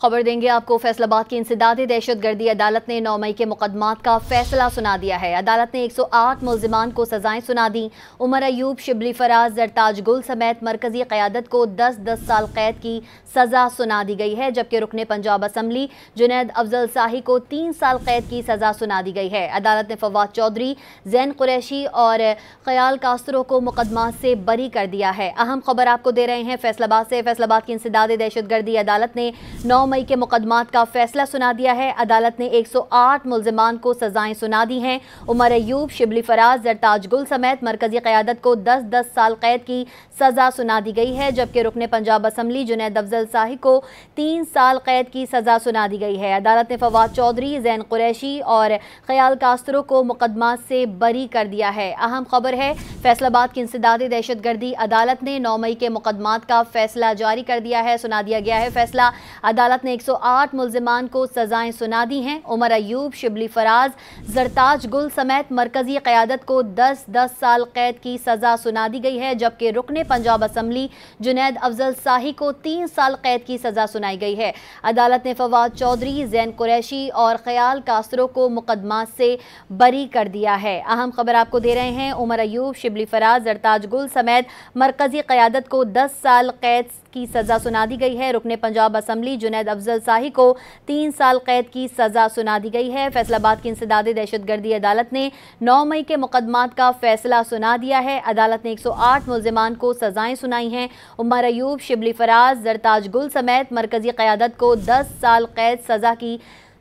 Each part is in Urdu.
خبر دیں گے آپ کو فیصل آباد کی انسدادی دہشت گردی عدالت نے 9 مئی کے مقدمات کا فیصلہ سنا دیا ہے۔ عدالت نے 108 ملزمان کو سزائیں سنا دیں۔ عمر ایوب، شبلی فراز، زرتاج گل سمیت مرکزی قیادت کو 10 سال قید کی سزا سنا دی گئی ہے، جبکہ رکن پنجاب اسمبلی جنید افضل ساہی کو 3 سال قید کی سزا سنا دی گئی ہے۔ عدالت نے فواد چودھری، زین قریشی اور خیال کاسترو کو مقدمات سے بری کر دیا ہے۔ اہم خبر آپ کو دے رہے ہیں فیصل آباد سے۔ فیصل آباد کی انسدادی دہشت گردی عدالت نے 9 مئی کے مقدمات کا فیصلہ سنا دیا ہے۔ عدالت نے 108 ملزمان کو سزائیں سنا دی ہیں۔ عمر ایوب، شبلی فراز، زرتاج گل سمیت مرکزی قیادت کو 10 سال قید کی سزا سنا دی گئی ہے، جبکہ رکن پنجاب اسمبلی جنید افضل ساہی کو 3 سال قید کی سزا سنا دی گئی ہے۔ عدالت نے فواد چودھری، زین قریشی اور خیال کاسترو کو مقدمات سے بری کر دیا ہے۔ اہم خبر ہے فیصل آباد کی انسدادی دہشت گردی عدالت نے 9 مئی کے مقدمات کا فیصلہ جاری کر دیا ہے، سنا دیا گیا ہے فیصلہ۔ عدالت نے 108 ملزمان کو سزائیں سنا دی ہیں۔ عمر ایوب، شبلی فراز، زرتاج گل سمیت مرکزی قیادت کو 10 سال قید کی سزا سنا دی گئی ہے، جبکہ رکن پنجاب اسمبلی جنید افضل ساہی کو 3 سال قید کی سزا سنائی گئی ہے۔ عدالت نے فواد چودھری، زین قریشی اور خیال کاسترو کو مقدمات سے بری کر دیا ہے۔ اہم خبر آپ کو دے رہے ہیں عمر ایوب، شبلی فراز، زرتاج گل سمیت مرکزی قیادت کو 10 سال قید کی سزا سنا دی گئی ہے۔ رکن پنجاب اسمبلی جنید افضل ساہی کو 3 سال قید کی سزا سنا دی گئی ہے۔ فیصل آباد کی انسدادی دہشت گردی عدالت نے 9 مئی کے مقدمات کا فیصلہ سنا دیا ہے۔ عدالت نے 108 ملزمان کو سزائیں سنائی ہیں۔ عمر ایوب، شبلی فراز، زرتاج گل سمیت مرکزی قیادت کو 10 سال قید سزا کی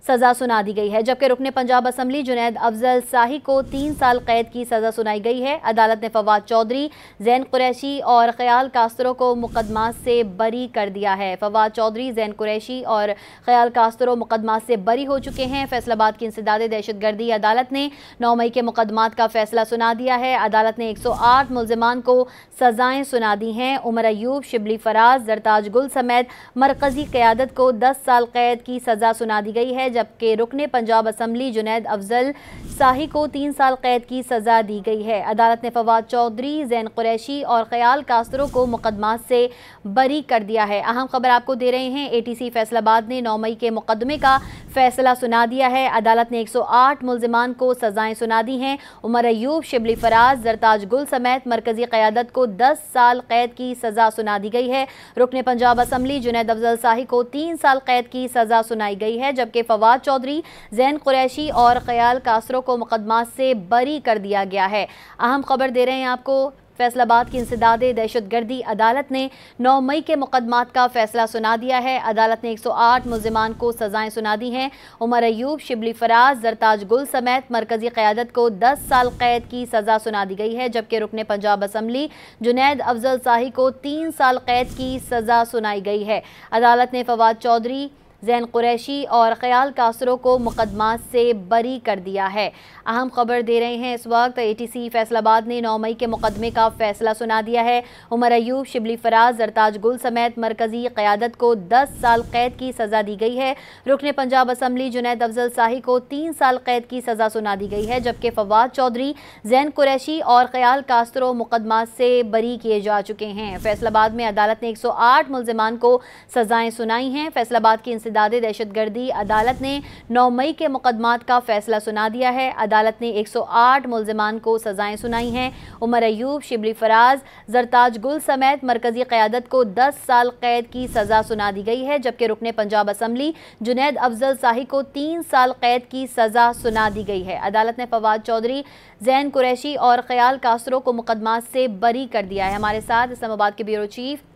سزا سنا دی گئی ہے، جبکہ رکن پنجاب اسمبلی جنید افضل ساہی کو 3 سال قید کی سزا سنائی گئی ہے۔ عدالت نے فواد چودھری، زین قریشی اور خیال کاسترو کو مقدمات سے بری کر دیا ہے۔ فواد چودھری، زین قریشی اور خیال کاسترو مقدمات سے بری ہو چکے ہیں۔ فیصل آباد کی انسدادی دہشت گردی عدالت نے 9 مئی کے مقدمات کا فیصلہ سنا دیا ہے۔ عدالت نے 108 ملزمان کو سزائیں سنا دی ہیں۔ عمر ایوب، شبلی فراز، زرتاج گل سمیت مرکزی قیادت کو 10 سال قید کی سزا سنا دی گئی ہے، جبکہ رکن پنجاب اسمبلی جنید افضل ساہی کو 3 سال قید کی سزا دی گئی ہے۔ عدالت نے فواد چودھری، زین قریشی اور خیال کاسترو کو مقدمات سے بری کر دیا ہے۔ اہم خبر آپ کو دے رہے ہیں ATC فیصل آباد نے 9 مئی کے مقدمے کا فیصلہ سنا دیا ہے۔ عدالت نے 108 ملزمان کو سزائیں سنا دی ہیں۔ عمر ایوب، شبلی فراز، زرتاج گل سمیت مرکزی قیادت کو 10 سال قید کی سزا سنا دی گئی ہے۔ رکن پنجاب اسمبلی جنید افضل ساہی کو 3 سال قید کی سزا سنائی گئی ہے، جبکہ فواد چودھری، زین قریشی اور خیال کاسترو کو مقدمات سے بری کر دیا گیا ہے۔ اہم خبر دے رہے ہیں آپ کو فیصل آباد کی انسدادی دہشت گردی عدالت نے 9 مئی کے مقدمات کا فیصلہ سنا دیا ہے۔ عدالت نے 108 ملزمان کو سزائیں سنا دی ہیں۔ عمر ایوب، شبلی فراز، زرتاج گل سمیت مرکزی قیادت کو 10 سال قید کی سزا سنا دی گئی ہے، جبکہ رکن پنجاب اسمبلی جنید افضل ساہی کو 3 سال قید کی سزا سنائی گئی ہے۔ عدالت نے فواد چودھری، زین قریشی اور خیال کاسترو کو مقدمات سے بری کر دیا ہے۔ اہم خبر دے رہے ہیں اس وقت ATC فیصل آباد نے 9 مئی کے مقدمے کا فیصلہ سنا دیا ہے۔ عمر ایوب، شبلی فراز، زرتاج گل سمیت مرکزی قیادت کو 10 سال قید کی سزا دی گئی ہے۔ رکن پنجاب اسمبلی جنید افضل ساہی کو 3 سال قید کی سزا سنا دی گئی ہے، جبکہ فواد چودھری، زین قریشی اور خیال کاسترو مقدمات سے بری کیے جا چکے ہیں۔ فیصل آباد میں عدالت نے 108 ملزمان کو سزائیں سنائی ہیں۔ فیصل آباد کی انسدادی دہشت گردی عدالت نے 9 مئی کے مقدمات کا فیصلہ سنا دیا ہے۔ عدالت نے 108 ملزمان کو سزائیں سنائی ہیں۔ عمر ایوب، شبلی فراز، زرتاج گل سمیت مرکزی قیادت کو 10 سال قید کی سزا سنا دی گئی ہے، جبکہ رکن پنجاب اسمبلی جنید افضل ساہی کو 3 سال قید کی سزا سنا دی گئی ہے۔ عدالت نے فواد چودھری، زین قریشی اور خیال کاسترو کو مقدمات سے بری کر دیا ہے۔ ہمارے ساتھ اسلام آباد کے بیورو چیف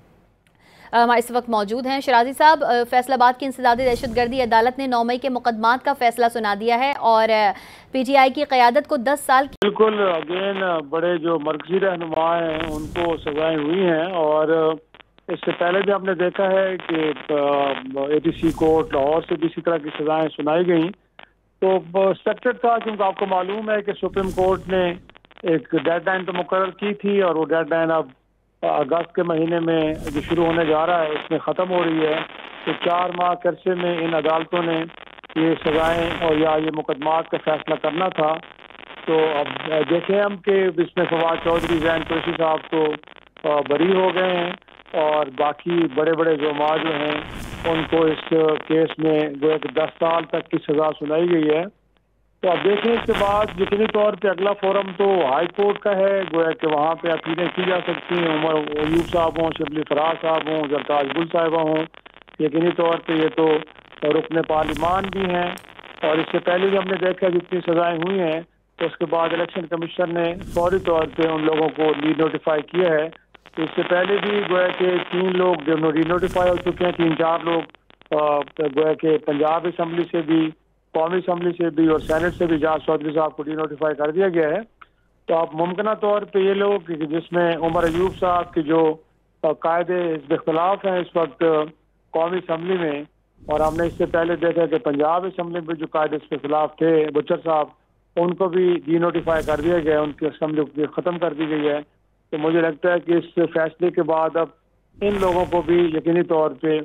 ہمارے اس وقت موجود ہیں شرازی صاحب۔ فیصل آباد کی انسدادی دہشت گردی عدالت نے 9 مئی کے مقدمات کا فیصلہ سنا دیا ہے اور PTI کی قیادت کو 10 سال کی بالکل اگین بڑے جو مرکزی رہنما ہیں ان کو سزائیں ہوئی ہیں، اور اس سے پہلے بھی ہم نے دیکھا ہے کہ ATC کورٹ لاہور سے بھی اسی طرح کی سزائیں سنائی گئیں۔ تو ایکسپیکٹڈ تھا، کیونکہ آپ کو معلوم ہے کہ سپریم کورٹ نے ایک ڈیڈ لائن تو مقرر کی تھی، اور وہ ڈیڈ لائن اب اگست کے مہینے میں جو شروع ہونے جا رہا ہے اس میں ختم ہو رہی ہے۔ تو 4 ماہ کے عرصے میں ان عدالتوں نے یہ سزائیں اور یا یہ مقدمات کا فیصلہ کرنا تھا۔ تو اب دیکھیں ہم کہ اس میں فواد چودھری، زین قریشی صاحب تو بری ہو گئے ہیں، اور باقی بڑے بڑے زعما جو ہیں ان کو اس کیس میں گویا کہ 10 سال تک کی سزا سنائی گئی ہے. تو اب دیکھیں اس کے بعد یقینی طور پہ اگلا فورم تو ہائی کورٹ کا ہے، گویا کہ وہاں پہ اپیلیں کی جا سکتی ہیں. عمر ایوب صاحب ہوں، شبلی فراز صاحب ہوں، زرتاج گل صاحبہ ہوں، یقینی طور پہ یہ تو رکن پارلیمان بھی ہیں. اور اس سے پہلے بھی ہم نے دیکھا جتنی سزائیں ہوئی ہیں تو اس کے بعد الیکشن کمیشن نے فوری طور پہ ان لوگوں کو ری نوٹیفائی کیا ہے. تو اس سے پہلے بھی گویا کہ 3 لوگ جو ری نوٹیفائی ہو چکے ہیں، 3-4 لوگ گویا کہ پنجاب اسمبلی سے بھی، قومی اسمبلی سے بھی اور سینٹ سے بھی جاج چودھری صاحب کو ری نوٹیفائی کر دیا گیا ہے. تو اب ممکنہ طور پہ یہ لوگ جس میں عمر ایوب صاحب کے جو قائد حزب اختلاف ہیں اس وقت قومی اسمبلی میں، اور ہم نے اس سے پہلے دیکھا کہ پنجاب اسمبلی میں جو قائد حزب اختلاف تھے بچر صاحب، ان کو بھی ڈی نوٹیفائی کر دیا گیا، ان کی اسمبلی ختم کر دی گئی ہے. تو مجھے لگتا ہے کہ اس فیصلے کے بعد اب ان لوگوں کو بھی یقینی طور پہ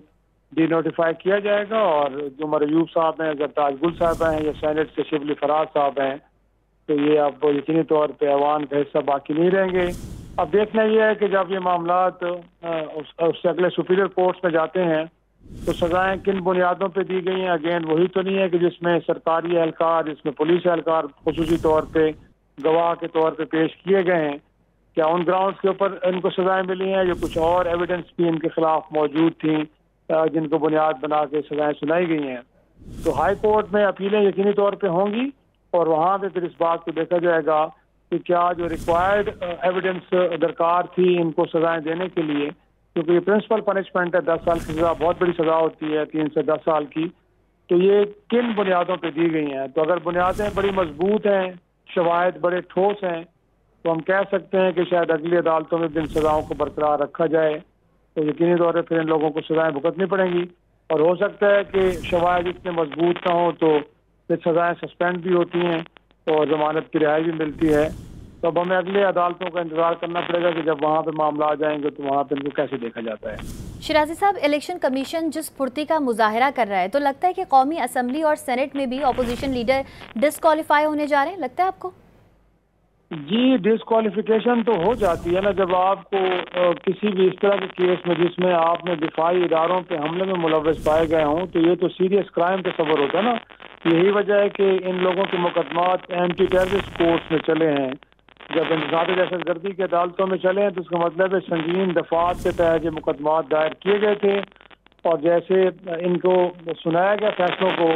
ڈی نوٹیفائی کیا جائے گا. اور جو عمر ایوب صاحب ہیں، زرتاج گل صاحب ہیں یا سینٹ سے شبلی فراز صاحب ہیں، تو یہ اب یقینی طور پہ ایوان کا حصہ باقی نہیں رہیں گے. اب دیکھنا یہ ہے کہ جب یہ معاملات اس سے اگلے سپیریئر کورٹس میں جاتے ہیں تو سزائیں کن بنیادوں پہ دی گئی ہیں. اگین وہی تو نہیں ہے کہ جس میں سرکاری اہلکار، جس میں پولیس اہلکار خصوصی طور پہ گواہ کے طور پہ پیش کیے گئے ہیں، کیا ان گراؤنڈز کے اوپر ان کو سزائیں ملی ہیں یا کچھ اور ایویڈنس بھی ان کے خلاف موجود تھیں جن کو بنیاد بنا کے سزائیں سنائی گئی ہیں. تو ہائی کورٹ میں اپیلیں یقینی طور پہ ہوں گی اور وہاں پہ پھر اس بات کو دیکھا جائے گا کہ کیا جو ریکوائرڈ ایویڈنس درکار تھی ان کو سزائیں دینے کے لیے، کیونکہ یہ پرنسپل پنشمنٹ ہے، 10 سال کی سزا بہت بڑی سزا ہوتی ہے 3 سے 10 سال کی، تو یہ کن بنیادوں پہ دی گئی ہیں. تو اگر بنیادیں بڑی مضبوط ہیں، شواہد بڑے ٹھوس ہیں، تو ہم کہہ سکتے ہیں کہ شاید اگلی عدالتوں میں بھی ان سزاؤں کو برقرار رکھا جائے. تو یقینی طور پہ پھر ان لوگوں کو سزائیں بھگتنی پڑیں گی. اور ہو سکتا ہے کہ شواہد اتنے مضبوط نہ ہوں تو پھر سزائیں سسپینڈ بھی ہوتی ہیں اور ضمانت کی رہائی بھی ملتی ہے. تو اب ہمیں اگلے عدالتوں کا انتظار کرنا پڑے گا کہ جب وہاں پہ معاملہ آ جائیں گے تو وہاں پہ ان کو کیسے دیکھا جاتا ہے. شیرازی صاحب، الیکشن کمیشن جس پھرتی کا مظاہرہ کر رہا ہے تو لگتا ہے کہ قومی اسمبلی اور سینٹ میں بھی اپوزیشن لیڈر ڈسکوالیفائی ہونے جا رہے ہیں، لگتا ہے آپ کو؟ جی، ڈسکوالیفیکیشن تو ہو جاتی ہے نا جب آپ کو کسی بھی اس طرح کے کیس میں جس میں آپ نے دفاعی اداروں پہ حملے میں ملوث پائے گئے ہوں تو یہ تو سیریس کرائم تصور ہوتا ہے نا. یہی وجہ ہے کہ ان لوگوں کے مقدمات اینٹی ٹیررسٹ کورٹس میں چلے ہیں. جب انتظامی دہشت گردی کی عدالتوں میں چلے ہیں تو اس کا مطلب ہے سنگین دفعات کے تحت یہ مقدمات دائر کیے گئے تھے، اور جیسے ان کو سنایا گیا فیصلوں کو،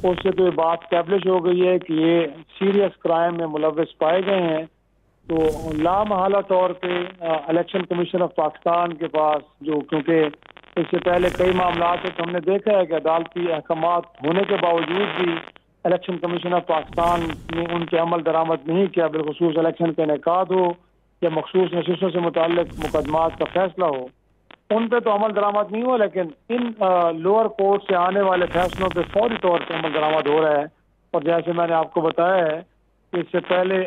اس سے تو یہ بات اسٹیبلش ہو گئی ہے کہ یہ سیریس کرائم میں ملوث پائے گئے ہیں. تو لامحالہ طور پہ الیکشن کمیشن آف پاکستان کے پاس جو، کیونکہ اس سے پہلے کئی معاملات ہیں تو ہم نے دیکھا ہے کہ عدالتی احکامات ہونے کے باوجود بھی الیکشن کمیشن آف پاکستان نے ان کے عمل درآمد نہیں کیا، بالخصوص الیکشن کا انعقاد ہو یا مخصوص نشستوں سے متعلق مقدمات کا فیصلہ ہو، ان پہ تو عمل درآمد نہیں ہوا، لیکن ان لوور کورٹ سے آنے والے فیصلوں پہ فوری طور پہ عمل درآمد ہو رہا ہے. اور جیسے میں نے آپ کو بتایا ہے کہ اس سے پہلے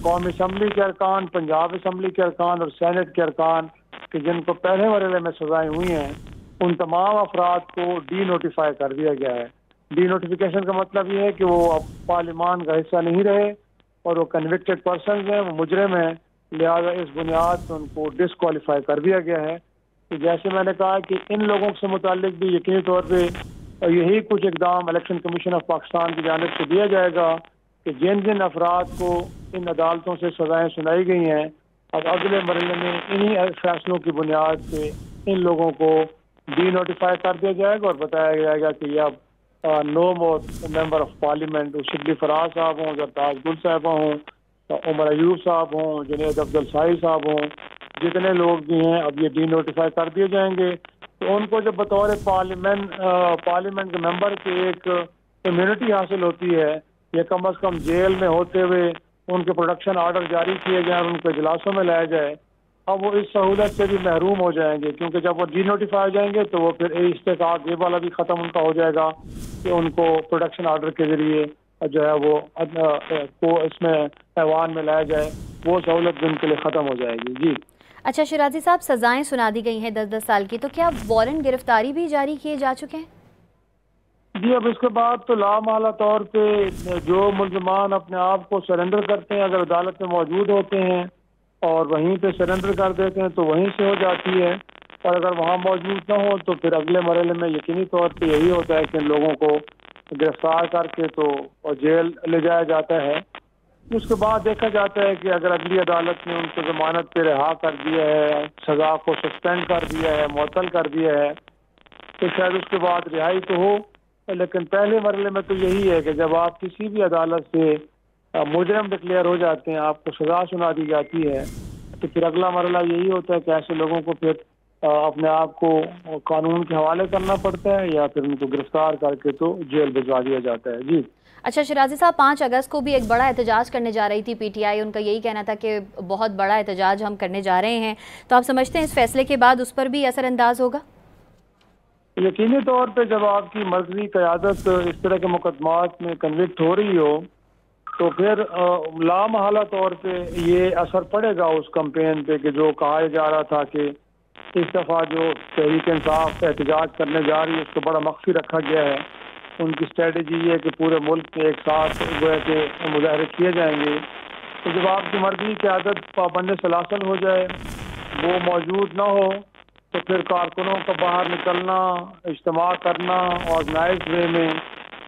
قومی اسمبلی کے ارکان، پنجاب اسمبلی کے ارکان اور سینٹ کے ارکان کہ جن کو پہلے مرحلے میں سزائیں ہوئی ہیں، ان تمام افراد کو ڈی نوٹیفائی کر دیا گیا ہے. ڈی نوٹیفیکیشن کا مطلب یہ ہے کہ وہ اب پارلیمان کا حصہ نہیں رہے اور وہ کنوکٹڈ پرسنز ہیں، وہ مجرم ہیں، لہذا اس بنیاد پر ان کو ڈسکوالیفائی کر دیا گیا ہے. تو جیسے میں نے کہا کہ ان لوگوں سے متعلق بھی یقینی طور پہ یہی کچھ اقدام الیکشن کمیشن آف پاکستان کی جانب سے دیا جائے گا کہ جن جن افراد کو ان عدالتوں سے سزائیں سنائی گئی ہیں، اب اگلے مرحلے میں انہی فیصلوں کی بنیاد پہ ان لوگوں کو ڈی نوٹیفائی کر دیا جائے گا اور بتایا جائے گا کہ یہ اب نو مور member of parliament, Shibli Faraz صاحب ہوں، زرتاج گل صاحبہ ہوں، عمر ایوب صاحب ہوں، جنید عبدالسائی صاحب ہوں، جتنے لوگ بھی ہیں اب یہ ڈی نوٹیفائی کر دیے جائیں گے. تو ان کو جب بطور پارلیمنٹ کے ممبر کی ایک امیونٹی حاصل ہوتی ہے، یا کم از کم جیل میں ہوتے ہوئے ان کے پروڈکشن آرڈر جاری کیے جائیں اور ان کو اجلاسوں میں لایا جائے، اب وہ اس سہولت سے بھی محروم ہو جائیں گے، کیونکہ جب وہ ڈی نوٹیفائی ہو جائیں گے تو وہ پھر استحقاق یہ والا بھی ختم ان کا ہو جائے گا کہ ان کو پروڈکشن آرڈر کے ذریعے جو ہے وہ اس میں ایوان میں لایا جائے، وہ سہولت بھی ان کے لیے ختم ہو جائے گی. جی اچھا شیرازی صاحب، سزائیں سنا دی گئی ہیں 10-10 سال کی، تو کیا وارنٹ گرفتاری بھی جاری کیے جا چکے ہیں؟ جی، اب اس کے بعد تو لامحالہ طور پہ جو ملزمان اپنے آپ کو سرنڈر کرتے ہیں، اگر عدالت میں موجود ہوتے ہیں اور وہیں پہ سرنڈر کر دیتے ہیں تو وہیں سے ہو جاتی ہے. اور اگر وہاں موجود نہ ہو تو پھر اگلے مرحلے میں یقینی طور پہ یہی ہوتا ہے کہ ان لوگوں کو گرفتار کر کے تو جیل لے جایا جاتا ہے. اس کے بعد دیکھا جاتا ہے کہ اگر اگلی عدالت نے ان کو ضمانت پہ رہا کر دیا ہے, سزا کو سسپینڈ کر دیا ہے, معطل کر دیا ہے, تو شاید اس کے بعد رہائی تو ہو. لیکن پہلے مرحلے میں تو یہی ہے کہ جب آپ کسی بھی عدالت سے مجرم ڈکلیئر ہو جاتے ہیں, آپ کو سزا سنا دی جاتی ہے, تو پھر اگلا مرحلہ یہی ہوتا ہے کہ ایسے لوگوں کو پھر اپنے آپ کو قانون کے حوالے کرنا پڑتا ہے یا پھر ان کو گرفتار کر کے تو جیل بھجوا دیا جاتا ہے. جی اچھا شرازی صاحب، 5 اگست کو بھی ایک بڑا احتجاج کرنے جا رہی تھی پی ٹی آئی. ان کا یہی کہنا تھا کہ بہت بڑا احتجاج ہم کرنے جا رہے ہیں. تو آپ سمجھتے ہیں اس فیصلے کے بعد اس پر بھی اثر انداز ہوگا؟ یقینی طور پہ جب آپ کی مرکزی قیادت اس طرح کے مقدمات میں کنوکٹ ہو رہی ہو تو پھر لامحالہ طور پہ یہ اثر پڑے گا اس کمپین پہ کہ جو کہا جا رہا تھا کہ اس دفعہ جو تحریک انصاف احتجاج کرنے جا رہی ہے اس کو بڑا مخفی رکھا گیا ہے. ان کی اسٹریٹجی یہ ہے کہ پورے ملک میں ایک ساتھ گویا کہ مظاہرے کیے جائیں گے. تو جب آپ کی مرکزی قیادت پابند سلاسل ہو جائے, وہ موجود نہ ہو, تو پھر کارکنوں کا باہر نکلنا, اجتماع کرنا آرگنائز وے میں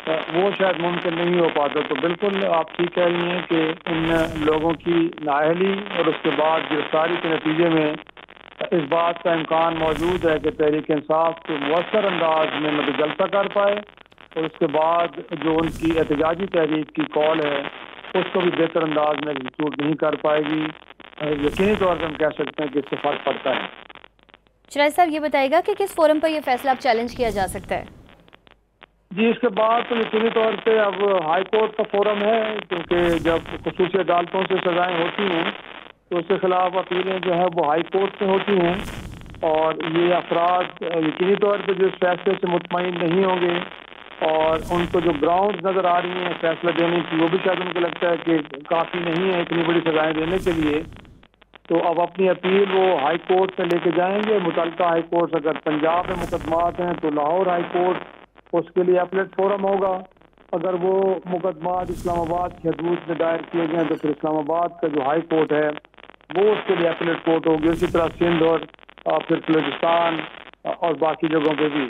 وہ شاید ممکن نہیں ہو پاتا. تو بالکل آپ ٹھیک کہہ رہی ہیں کہ ان لوگوں کی نااہلی اور اس کے بعد گرفتاری کے نتیجے میں اس بات کا امکان موجود ہے کہ تحریک انصاف کے مؤثر انداز میں نہ تو جلسہ کر پائے, اور اس کے بعد جو ان کی احتجاجی تحریک کی کال ہے اس کو بھی بہتر انداز میں ایگزیکیوٹ نہیں کر پائے گی. یقینی طور پر ہم کہہ سکتے ہیں کہ اس سے فرق پڑتا ہے. شرازی صاحب یہ بتائے گا کہ کس فورم پر یہ فیصلہ اب چیلنج کیا جا سکتا ہے؟ جی اس کے بعد تو یقینی طور پہ اب ہائی کورٹ کا فورم ہے, کیونکہ جب خصوصی عدالتوں سے سزائیں ہوتی ہیں تو اس کے خلاف اپیلیں جو ہیں وہ ہائی کورٹ سے ہوتی ہیں, اور یہ افراد یقینی طور پہ جو اس فیصلے سے مطمئن نہیں ہوں گے اور ان کو جو گراؤنڈ نظر آ رہی ہیں فیصلہ دینے کی وہ بھی شاید ان کو لگتا ہے کہ کافی نہیں ہے اتنی بڑی سزائیں دینے کے لیے, تو اب اپنی اپیل وہ ہائی کورٹ سے لے کے جائیں گے. متعلقہ ہائی کورٹ اگر پنجاب میں مقدمات ہیں تو لاہور ہائی کورٹ اس کے لیے اپلیٹ فورم ہوگا. اگر وہ مقدمات اسلام آباد کی حدود میں دائر کیے گئے تو پھر اسلام آباد کا جو ہائی کورٹ ہے وہ اس کے لیے اپلیٹ کورٹ ہوگی. اسی طرح سندھ اور پھر بلوچستان اور باقی جگہوں پہ بھی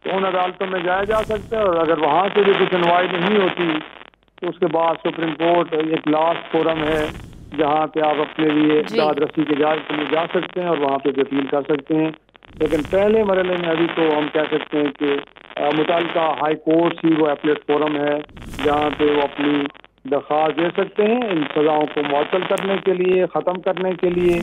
تو ان عدالتوں میں جایا جا سکتا ہے, اور اگر وہاں سے بھی کچھ سنوائی نہیں ہوتی تو اس کے بعد سپریم کورٹ ایک لاسٹ فورم ہے جہاں پہ آپ اپنے لیے داد رسی کے اجازت کے لیے جا سکتے ہیں اور وہاں پہ اپیل کر سکتے ہیں. لیکن پہلے مرحلے میں ابھی تو ہم کہہ سکتے ہیں کہ متعلقہ ہائی کورٹ ہی وہ اپلیٹ فورم ہے جہاں پہ وہ اپنی درخواست دے سکتے ہیں ان سزاؤں کو معطل کرنے کے لیے, ختم کرنے کے لیے.